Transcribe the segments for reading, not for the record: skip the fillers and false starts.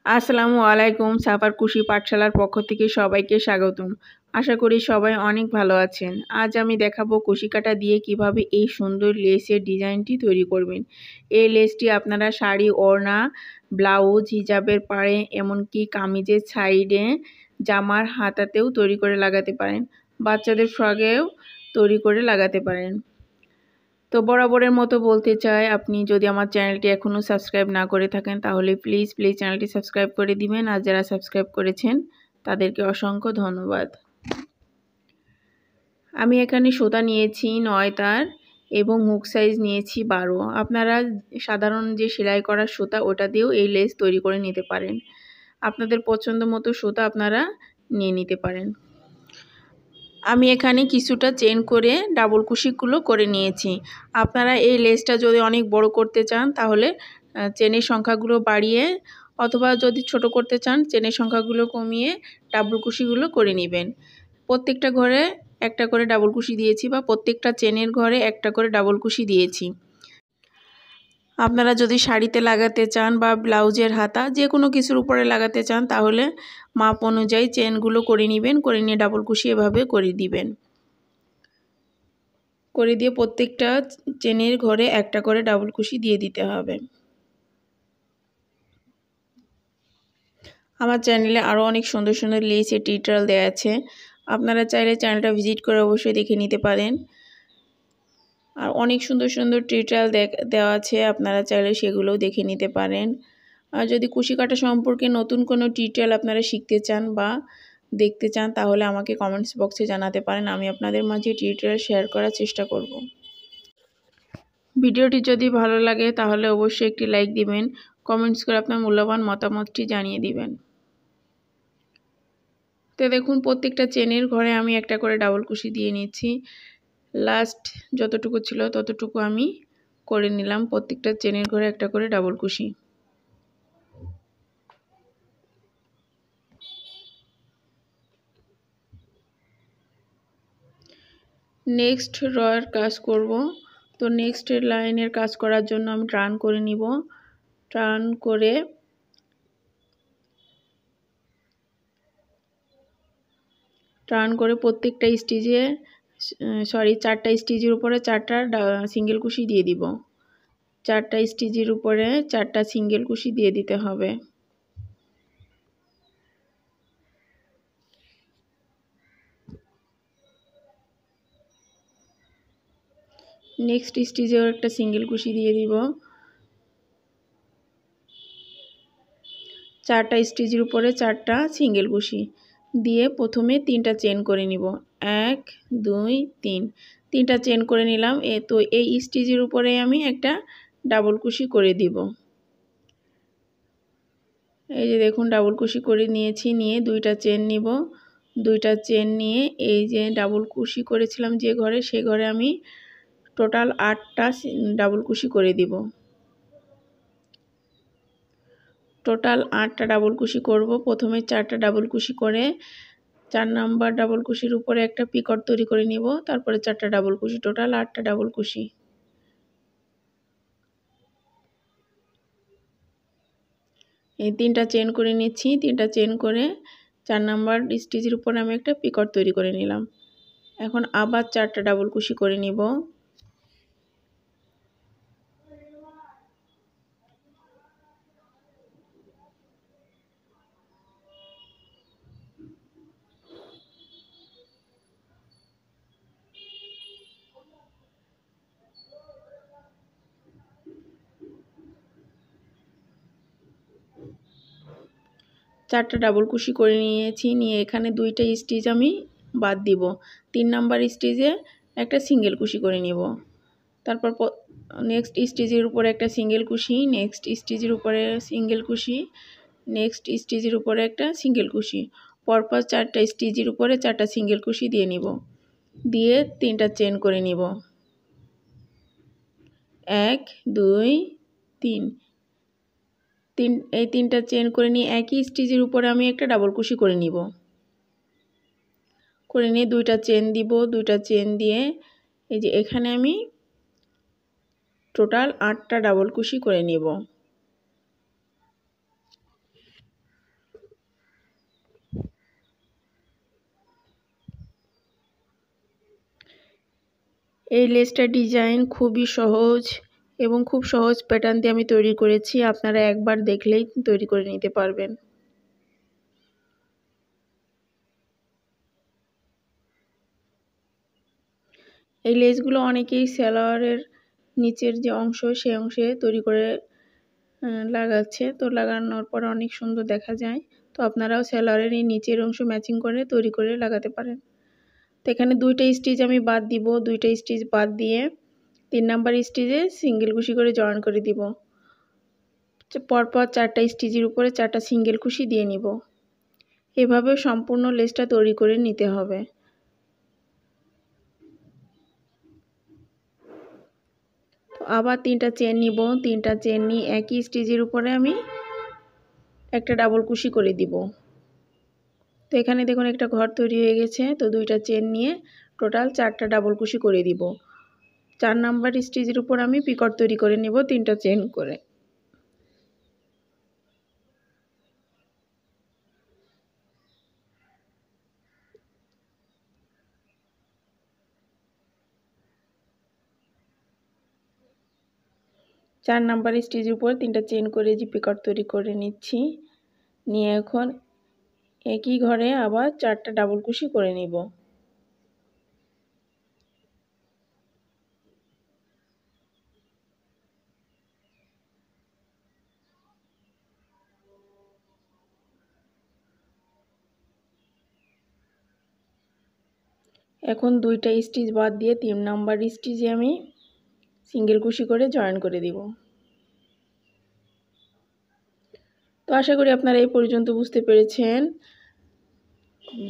আসসালামু আলাইকুম। সাফার কুশি পাঠশালার পক্ষ থেকে সবাইকে স্বাগতম। আশা করি সবাই অনেক ভালো আছেন। আজ আমি দেখাবো কুশি কাটা দিয়ে কিভাবে এই সুন্দর লেসের ডিজাইনটি তৈরি করবেন। এই লেসটি আপনারা শাড়ি, ওড়না, ব্লাউজ, হিজাবের পাড়ে, এমনকি কামিজের সাইডে, জামার হাতাতেও তৈরি করে লাগাতে পারেন। বাচ্চাদের ফ্রকেও তৈরি করে লাগাতে পারেন। তো বরাবরের মতো বলতে চাই, আপনি যদি আমার চ্যানেলটি এখনও সাবস্ক্রাইব না করে থাকেন তাহলে প্লিজ চ্যানেলটি সাবস্ক্রাইব করে দিবেন। আর যারা সাবস্ক্রাইব করেছেন তাদেরকে অসংখ্য ধন্যবাদ। আমি এখানে সুতা নিয়েছি 9 তার এবং হুক সাইজ নিয়েছি 12। আপনারা সাধারণ যে সেলাই করার সুতা ওটা দিয়েও এই লেস তৈরি করে নিতে পারেন। আপনাদের পছন্দ মতো সুতা আপনারা নিয়ে নিতে পারেন। আমি এখানে কিছুটা চেন করে ডাবল কুশিগুলো করে নিয়েছি। আপনারা এই লেসটা যদি অনেক বড় করতে চান তাহলে চেনের সংখ্যাগুলো বাড়িয়ে, অথবা যদি ছোট করতে চান চেনের সংখ্যাগুলো কমিয়ে ডাবল কুশিগুলো করে নেবেন। প্রত্যেকটা ঘরে একটা করে ডাবল কুশি দিয়েছি, বা প্রত্যেকটা চেনের ঘরে একটা করে ডাবল কুশি দিয়েছি। আপনারা যদি শাড়িতে লাগাতে চান বা ব্লাউজের হাতা যে কোনো কিছুর উপরে লাগাতে চান তাহলে মাপ অনুযায়ী চেনগুলো করে নেবেন। করে নিয়ে ডাবল কুশি এভাবে করে দিবেন। করে দিয়ে প্রত্যেকটা চেনের ঘরে একটা করে ডাবল কুশি দিয়ে দিতে হবে। আমার চ্যানেলে আরও অনেক সুন্দর সুন্দর লেসের টিউটোরিয়াল দেওয়া আছে। আপনারা চাইলে চ্যানেলটা ভিজিট করে অবশ্যই দেখে নিতে পারেন। আর অনেক সুন্দর সুন্দর টিউটোরিয়াল দেওয়া আছে, আপনারা চাইলে সেগুলোও দেখে নিতে পারেন। আর যদি কুশি কাটা সম্পর্কে নতুন কোনো টিউটোরিয়াল আপনারা শিখতে চান বা দেখতে চান তাহলে আমাকে কমেন্টস বক্সে জানাতে পারেন। আমি আপনাদের মাঝে টিউটোরিয়াল শেয়ার করার চেষ্টা করব। ভিডিওটি যদি ভালো লাগে তাহলে অবশ্যই একটি লাইক দিবেন। কমেন্টস করে আপনার মূল্যবান মতামতটি জানিয়ে দিবেন। তো দেখুন, প্রত্যেকটা চেনের ঘরে আমি একটা করে ডাবল কুশি দিয়ে নিচ্ছি। লাস্ট যতটুকু ছিল ততটুকু আমি করে নিলাম। প্রত্যেকটা চেনের ঘরে একটা করে ডাবল কুশি। নেক্সট রয়ের কাজ করব। তো নেক্সট লাইনের কাজ করার জন্য আমি টার্ন করে নিব। টার্ন করে প্রত্যেকটা স্টিচে চারটা স্টিচের উপরে চারটা সিঙ্গেল কুশি দিয়ে দিব। চারটা স্টিচের উপরে চারটা সিঙ্গেল কুশি দিয়ে দিতে হবে। নেক্সট স্টিচেও একটা সিঙ্গেল কুশি দিয়ে দিব। চারটা স্টিচের উপরে চারটা সিঙ্গেল কুশি দিয়ে প্রথমে 3টা চেন করে নিব। 1 2 3, 3টা চেন করে নিলাম। তো এই স্টিচের উপরে আমি একটা ডাবল কুশি করে দিব। এই যে দেখুন, ডাবল কুশি করে নিয়েছি। নিয়ে 2টা চেন নিব। 2টা চেন নিয়ে এই যে ডাবল কুশি করেছিলাম যে ঘরে, সে ঘরে আমি টোটাল 8টা ডাবল কুশি করে দিব। টোটাল 8টা ডাবল কুশি করব। প্রথমে 4টা ডাবল কুশি করে 4 নাম্বার ডাবল কুশির উপরে একটা পিকট তৈরি করে নিব। তারপরে 4টা ডাবল কুশি, টোটাল 8টা ডাবল কুশি। এই 3টা চেন করে নিচ্ছি। 3টা চেন করে 4 নাম্বার স্টিচের উপরে আমি একটা পিকট তৈরি করে নিলাম। এখন আবার 4টা ডাবল কুশি করে নিব। চারটা ডাবল কুশি করে নিয়েছি। নিয়ে এখানে 2টা স্টিচ আমি বাদ দিব। 3 নাম্বার স্টিচে একটা সিঙ্গেল কুশি করে নিব। তারপর নেক্সট স্টিচের উপরে একটা সিঙ্গেল কুশি, নেক্সট স্টিচের উপরে সিঙ্গেল কুশি, নেক্সট স্টিচের উপরে একটা সিঙ্গেল কুশি। পরপর 4টা স্টিচের উপরে 4টা সিঙ্গেল কুশি দিয়ে নিব। দিয়ে 3টা চেন করে নিব। 1 2 3, এই 3টা চেন করে নিয়ে একই স্টিচের উপরে আমি একটা ডাবল কুশি করে নিব। করে নিয়ে 2টা চেন দিব। 2টা চেন দিয়ে এই যে এখানে আমি টোটাল 8টা ডাবল কুশি করে নিব। এই লেসটার ডিজাইন খুবই সহজ এবং খুব সহজ প্যাটার্ন দিয়ে আমি তৈরি করেছি। আপনারা একবার দেখলেই তৈরি করে নিতে পারবেন। এই লেসগুলো অনেকেই সালোয়ারের নিচের যে অংশ সেই অংশে তৈরি করে লাগাচ্ছে, তো লাগানোর পর অনেক সুন্দর দেখা যায়। তো আপনারাও সালোয়ারের এই নিচের অংশ ম্যাচিং করে তৈরি করে লাগাতে পারেন। তো এখানে 2টা স্টিচ আমি বাদ দিব। 2টা স্টিচ বাদ দিয়ে 3 নাম্বার স্টিচে সিঙ্গেল কুশি করে জয়েন করে দিব। পরপর 4টা স্টিচের উপরে 4টা সিঙ্গেল কুশি দিয়ে নিব। এভাবে সম্পূর্ণ লেসটা তৈরি করে নিতে হবে। তো আবার 3টা চেন নিব। 3টা চেন নিয়ে একই স্টিচের উপরে আমি একটা ডাবল কুশি করে দিব। তো এখানে দেখুন একটা ঘর তৈরি হয়ে গেছে। তো 2টা চেন নিয়ে টোটাল 4টা ডাবল কুশি করে দিব। 4 নাম্বার স্টিচের উপর আমি পিকট তৈরি করে নেব 3টা চেন করে। চার নাম্বার স্টিচের উপর 3টা চেন করে যে পিকট তৈরি করে নিচ্ছি। নিয়ে এখন একই ঘরে আবার 4টা ডাবল কুশি করে নিব। এখন 2টা স্টিচ বাদ দিয়ে 3 নাম্বার স্টিচে আমি সিঙ্গেল কুশি করে জয়েন করে দিব। তো আশা করি আপনারা এই পর্যন্ত বুঝতে পেরেছেন।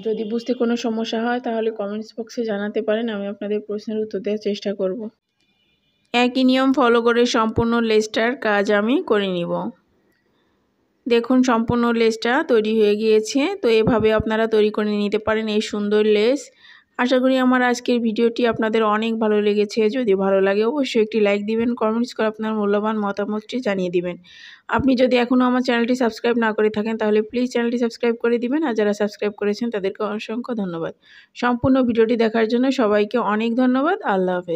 যদি বুঝতে কোনো সমস্যা হয় তাহলে কমেন্টস বক্সে জানাতে পারেন, আমি আপনাদের প্রশ্নের উত্তর দেওয়ার চেষ্টা করব। একই নিয়ম ফলো করে সম্পূর্ণ লেসটার কাজ আমি করে নিব। দেখুন সম্পূর্ণ লেসটা তৈরি হয়ে গিয়েছে। তো এভাবে আপনারা তৈরি করে নিতে পারেন এই সুন্দর লেস। আশা করি আমার আজকের ভিডিওটি আপনাদের অনেক ভালো লেগেছে। যদি ভালো লাগে অবশ্যই একটি লাইক দিবেন, কমেন্টস করে আপনার মূল্যবান মতামতটি জানিয়ে দিবেন। আপনি যদি এখনও আমার চ্যানেলটি সাবস্ক্রাইব না করে থাকেন তাহলে প্লিজ চ্যানেলটি সাবস্ক্রাইব করে দিবেন। আর যারা সাবস্ক্রাইব করেছেন তাদেরকে অসংখ্য ধন্যবাদ। সম্পূর্ণ ভিডিওটি দেখার জন্য সবাইকে অনেক ধন্যবাদ। আল্লাহ হাফেজ।